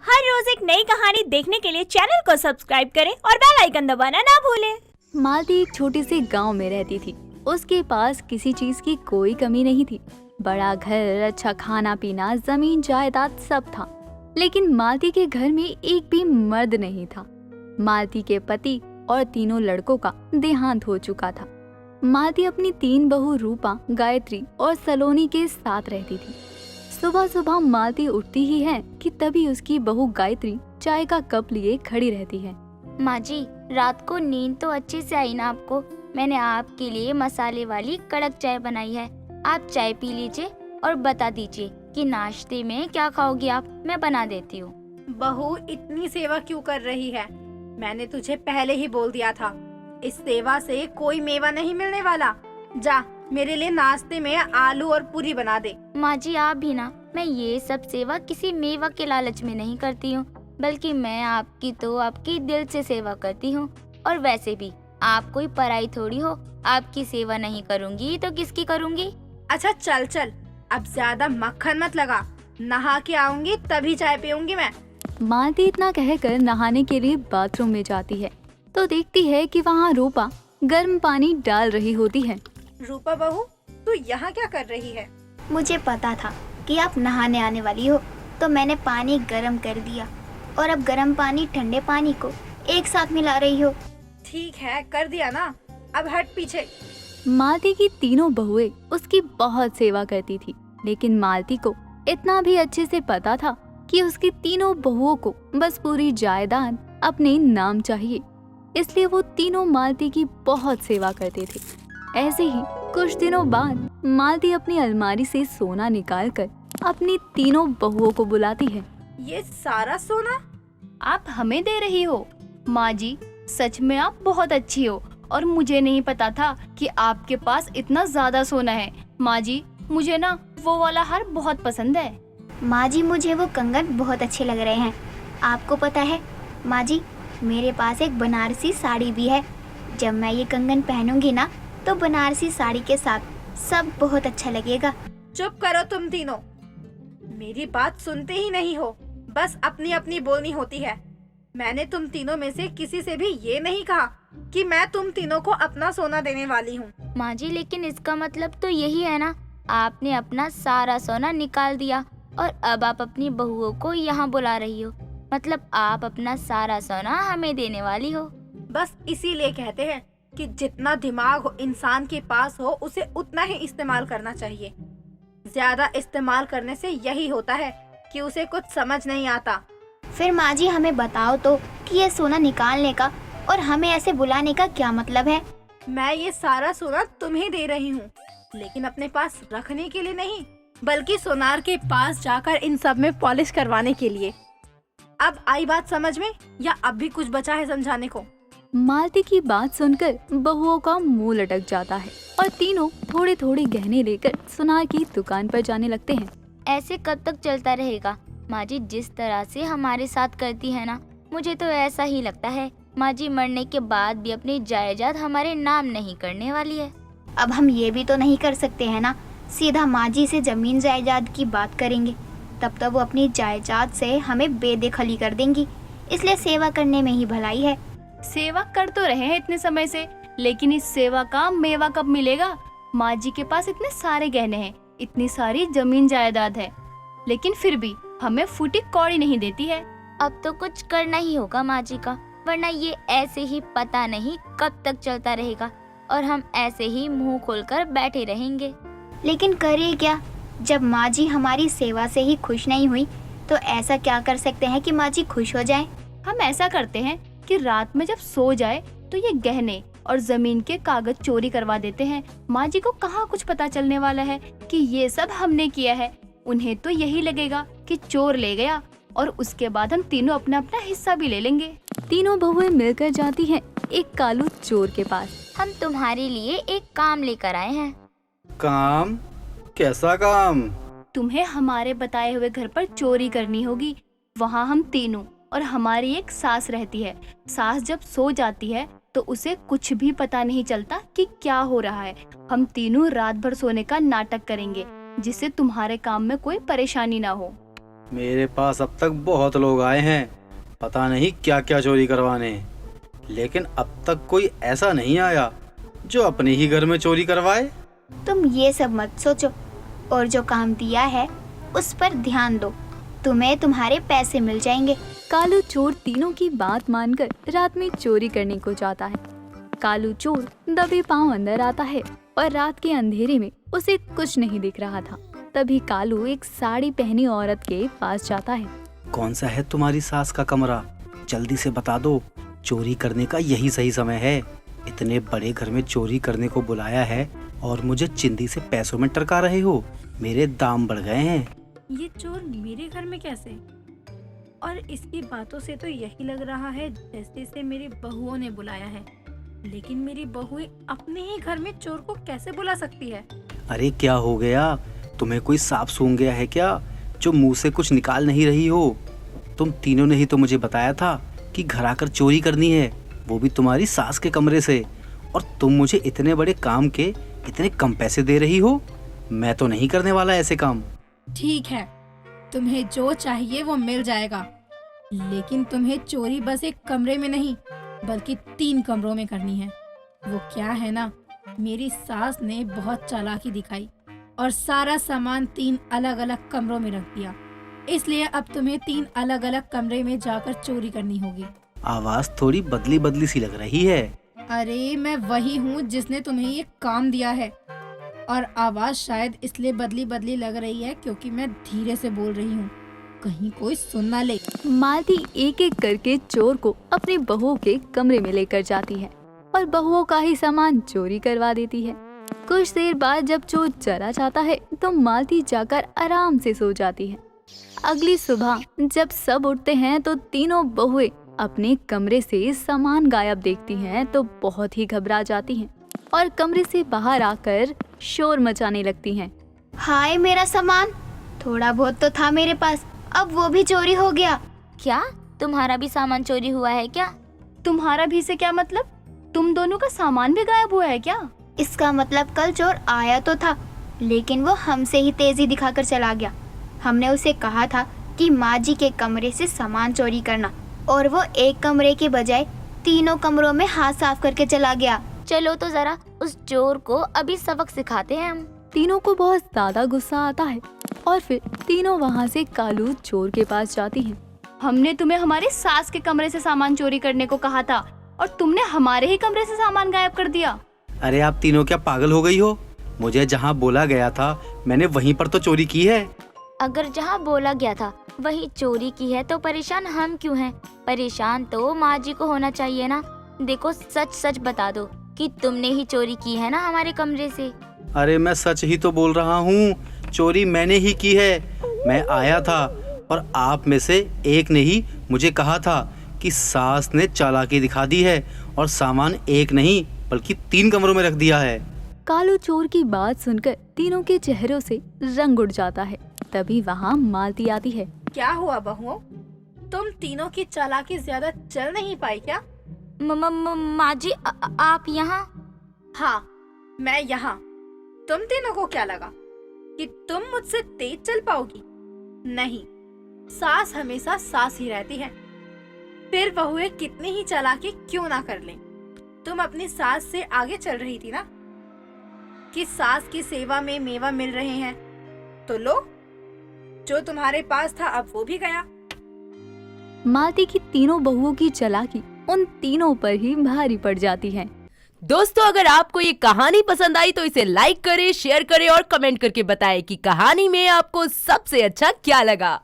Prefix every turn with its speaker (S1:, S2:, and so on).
S1: हर रोज एक नई कहानी देखने के लिए चैनल को सब्सक्राइब करें और बेल आइकन दबाना ना भूलें।
S2: मालती एक छोटे से गांव में रहती थी। उसके पास किसी चीज की कोई कमी नहीं थी। बड़ा घर, अच्छा खाना पीना, जमीन जायदाद सब था। लेकिन मालती के घर में एक भी मर्द नहीं था। मालती के पति और तीनों लड़कों का देहांत हो चुका था। मालती अपनी 3 बहू रूपा, गायत्री और सलोनी के साथ रहती थी। सुबह सुबह मालती उठती ही है कि तभी उसकी बहू गायत्री चाय का कप लिए खड़ी रहती है।
S3: माँ जी, रात को नींद तो अच्छे से आई ना आपको? मैंने आपके लिए मसाले वाली कड़क चाय बनाई है। आप चाय पी लीजिए और बता दीजिए कि नाश्ते में क्या खाओगी आप, मैं बना देती हूँ।
S4: बहू, इतनी सेवा क्यों कर रही है? मैंने तुझे पहले ही बोल दिया था, इस सेवा से कोई मेवा नहीं मिलने वाला। जा, मेरे लिए नाश्ते में आलू और पूरी बना दे।
S3: माँ जी, आप भी ना, मैं ये सब सेवा किसी मेवा के लालच में नहीं करती हूँ, बल्कि मैं आपकी दिल से सेवा करती हूँ। और वैसे भी आप कोई पराई थोड़ी हो, आपकी सेवा नहीं करूँगी तो किसकी करूँगी?
S4: अच्छा चल चल, अब ज्यादा मक्खन मत लगा। नहा के आऊंगी तभी चाय पीऊंगी मैं।
S2: मालती इतना कहकर नहाने के लिए बाथरूम में जाती है तो देखती है कि वहाँ रूपा गर्म पानी डाल रही होती है।
S4: रूपा बहू, तू यहाँ क्या कर रही है?
S5: मुझे पता था कि आप नहाने आने वाली हो, तो मैंने पानी गर्म कर दिया और अब गर्म पानी ठंडे पानी को एक साथ मिला रही हो।
S4: ठीक है, कर दिया ना, अब हट पीछे।
S2: मालती की तीनों बहुएं उसकी बहुत सेवा करती थी, लेकिन मालती को इतना भी अच्छे से पता था कि उसकी तीनों बहुओं को बस पूरी जायदाद अपने नाम चाहिए। इसलिए वो तीनों मालती की बहुत सेवा करते थे। ऐसे ही कुछ दिनों बाद मालती अपनी अलमारी से सोना निकालकर अपनी तीनों बहुओं को बुलाती है।
S4: ये सारा सोना
S6: आप हमें दे रही हो? माँ जी, सच में आप बहुत अच्छी हो और मुझे नहीं पता था कि आपके पास इतना ज्यादा सोना है। माँ जी, मुझे ना वो वाला हार बहुत पसंद है।
S5: माँ जी, मुझे वो कंगन बहुत अच्छे लग रहे हैं। आपको पता है माँ जी, मेरे पास एक बनारसी साड़ी भी है। जब मैं ये कंगन पहनूंगी ना, तो बनारसी साड़ी के साथ सब बहुत अच्छा लगेगा।
S4: चुप करो तुम तीनों, मेरी बात सुनते ही नहीं हो, बस अपनी अपनी बोलनी होती है। मैंने तुम तीनों में से किसी से भी ये नहीं कहा कि मैं तुम तीनों को अपना सोना देने वाली हूँ।
S3: माँ जी, लेकिन इसका मतलब तो यही है ना, आपने अपना सारा सोना निकाल दिया और अब आप अपनी बहुओं को यहाँ बुला रही हो। मतलब आप अपना सारा सोना हमें देने वाली हो।
S4: बस इसीलिए कहते हैं कि जितना दिमाग हो इंसान के पास हो, उसे उतना ही इस्तेमाल करना चाहिए। ज्यादा इस्तेमाल करने से यही होता है कि उसे कुछ समझ नहीं आता।
S5: फिर माँ जी, हमें बताओ तो कि ये सोना निकालने का और हमें ऐसे बुलाने का क्या मतलब है?
S4: मैं ये सारा सोना तुम्हें दे रही हूँ, लेकिन अपने पास रखने के लिए नहीं, बल्कि सोनार के पास जाकर इन सब में पॉलिश करवाने के लिए। अब आई बात समझ में, या अब भी कुछ बचा है समझाने को?
S2: मालती की बात सुनकर बहुओं का मुंह लटक जाता है और तीनों थोड़े थोड़े गहने लेकर सुनार की दुकान पर जाने लगते हैं।
S3: ऐसे कब तक चलता रहेगा? माँ जी जिस तरह से हमारे साथ करती है ना, मुझे तो ऐसा ही लगता है माँ जी मरने के बाद भी अपनी जायदाद हमारे नाम नहीं करने वाली है।
S5: अब हम ये भी तो नहीं कर सकते हैं ना, सीधा माँ जी से जमीन जायदाद की बात करेंगे, तब तो वो अपनी जायदाद से हमें बेदखली कर देंगी। इसलिए सेवा करने में ही भलाई है।
S6: सेवा कर तो रहे हैं इतने समय से, लेकिन इस सेवा का मेवा कब मिलेगा? माँ जी के पास इतने सारे गहने हैं, इतनी सारी जमीन जायदाद है, लेकिन फिर भी हमें फूटी कौड़ी नहीं देती है।
S3: अब तो कुछ करना ही होगा माँ जी का, वरना ये ऐसे ही पता नहीं कब तक चलता रहेगा और हम ऐसे ही मुंह खोलकर बैठे रहेंगे।
S5: लेकिन करे क्या? जब माँ जी हमारी सेवा से ही खुश नहीं हुई, तो ऐसा क्या कर सकते हैं कि माँ जी खुश हो जाएं?
S6: हम ऐसा करते हैं कि रात में जब सो जाए तो ये गहने और जमीन के कागज चोरी करवा देते हैं। माँ जी को कहाँ कुछ पता चलने वाला है कि ये सब हमने किया है। उन्हें तो यही लगेगा कि चोर ले गया और उसके बाद हम तीनों अपना अपना हिस्सा भी ले लेंगे।
S2: तीनों बहुएं मिलकर जाती हैं एक कालू चोर के पास।
S3: हम तुम्हारे लिए एक काम लेकर आए हैं।
S7: काम? कैसा काम?
S6: तुम्हें हमारे बताए हुए घर पर चोरी करनी होगी। वहाँ हम तीनों और हमारी एक सास रहती है। सास जब सो जाती है तो उसे कुछ भी पता नहीं चलता कि क्या हो रहा है। हम तीनों रात भर सोने का नाटक करेंगे, जिससे तुम्हारे काम में कोई परेशानी ना हो।
S7: मेरे पास अब तक बहुत लोग आए हैं, पता नहीं क्या क्या चोरी करवाने, लेकिन अब तक कोई ऐसा नहीं आया जो अपने ही घर में चोरी करवाए।
S5: तुम ये सब मत सोचो और जो काम दिया है उस पर ध्यान दो, तुम्हें तुम्हारे पैसे मिल जाएंगे।
S2: कालू चोर तीनों की बात मानकर रात में चोरी करने को जाता है। कालू चोर दबे पांव अंदर आता है और रात के अंधेरे में उसे कुछ नहीं दिख रहा था। तभी कालू एक साड़ी पहनी औरत के पास जाता है।
S7: कौन सा है तुम्हारी सास का कमरा? जल्दी से बता दो, चोरी करने का यही सही समय है। इतने बड़े घर में चोरी करने को बुलाया है और मुझे चिंदी से पैसों में टरका रहे हो। मेरे दाम बढ़ गए हैं।
S4: ये चोर मेरे घर में कैसे? और इसकी बातों से तो यही लग रहा है जैसे इसे मेरी बहुओं ने बुलाया है। लेकिन मेरी बहुएं अपने ही घर में चोर को कैसे बुला सकती है?
S7: अरे क्या हो गया? तुम्हें कोई सांप सूंघ गया है क्या, जो मुंह से कुछ निकाल नहीं रही हो? तुम तीनों ने ही तो मुझे बताया था कि घर आकर चोरी करनी है, वो भी तुम्हारी सास के कमरे से। और तुम मुझे इतने बड़े काम के इतने कम पैसे दे रही हो। मैं तो नहीं करने वाला ऐसे काम।
S4: ठीक है, तुम्हें जो चाहिए वो मिल जाएगा, लेकिन तुम्हें चोरी बस एक कमरे में नहीं बल्कि 3 कमरों में करनी है। वो क्या है ना, मेरी सास ने बहुत चालाकी दिखाई और सारा सामान 3 अलग अलग कमरों में रख दिया, इसलिए अब तुम्हें 3 अलग अलग कमरे में जाकर चोरी करनी होगी।
S7: आवाज थोड़ी बदली बदली सी लग रही है।
S4: अरे मैं वही हूँ जिसने तुम्हें ये काम दिया है, और आवाज शायद इसलिए बदली बदली लग रही है क्योंकि मैं धीरे से बोल रही हूँ, कहीं कोई सुन ना ले।
S2: मालती एक एक करके चोर को अपनी बहू के कमरे में लेकर जाती है और बहुओं का ही सामान चोरी करवा देती है। कुछ देर बाद जब चोर चला जाता है तो मालती जाकर आराम से सो जाती है। अगली सुबह जब सब उठते हैं तो तीनों बहुएं अपने कमरे से सामान गायब देखती हैं तो बहुत ही घबरा जाती हैं और कमरे से बाहर आकर शोर मचाने लगती हैं।
S5: हाय मेरा सामान, थोड़ा बहुत तो था मेरे पास, अब वो भी चोरी हो गया।
S3: क्या तुम्हारा भी सामान चोरी हुआ है क्या?
S6: तुम्हारा भी से क्या मतलब? तुम दोनों का सामान भी गायब हुआ है क्या?
S5: इसका मतलब कल चोर आया तो था, लेकिन वो हमसे ही तेजी दिखाकर चला गया। हमने उसे कहा था कि माँ जी के कमरे से सामान चोरी करना, और वो एक कमरे के बजाय 3 कमरों में हाथ साफ करके चला गया।
S3: चलो तो जरा उस चोर को अभी सबक सिखाते हैं हम।
S2: तीनों को बहुत ज्यादा गुस्सा आता है और फिर तीनों वहाँ से कालू चोर के पास जाती हैं।
S6: हमने तुम्हें हमारे सास के कमरे से सामान चोरी करने को कहा था और तुमने हमारे ही कमरे से सामान गायब कर दिया।
S7: अरे आप तीनों क्या पागल हो गई हो? मुझे जहाँ बोला गया था मैंने वहीं पर तो चोरी की है।
S3: अगर जहाँ बोला गया था वही चोरी की है तो परेशान हम क्यों हैं? परेशान तो माँ जी को होना चाहिए ना। देखो सच सच बता दो कि तुमने ही चोरी की है ना हमारे कमरे से।
S7: अरे मैं सच ही तो बोल रहा हूँ, चोरी मैंने ही की है। मैं आया था और आप में से एक ने ही मुझे कहा था कि सास ने चालाकी दिखा दी है और सामान एक नहीं बल्कि 3 कमरों में रख दिया है।
S2: कालू चोर की बात सुनकर तीनों के चेहरों से रंग उड़ जाता है। तभी वहाँ मालती आती है।
S4: क्या हुआ बहुओं, तुम तीनों की चालाकी ज्यादा चल नहीं पाई क्या?
S3: माँ जी आप यहाँ?
S4: हाँ मैं यहाँ। तुम तीनों को क्या लगा कि तुम मुझसे तेज चल पाओगी? नहीं, सास हमेशा सास ही रहती है, फिर बहुएं कितनी ही चालाकी क्यों ना कर लें। तुम अपनी सास से आगे चल रही थी ना कि सास की सेवा में मेवा मिल रहे हैं, तो लो, जो तुम्हारे पास था अब वो भी गया।
S2: मालती की तीनों बहुओं की चालाकी उन तीनों पर ही भारी पड़ जाती है।
S8: दोस्तों अगर आपको ये कहानी पसंद आई तो इसे लाइक करें, शेयर करें और कमेंट करके बताएं कि कहानी में आपको सबसे अच्छा क्या लगा।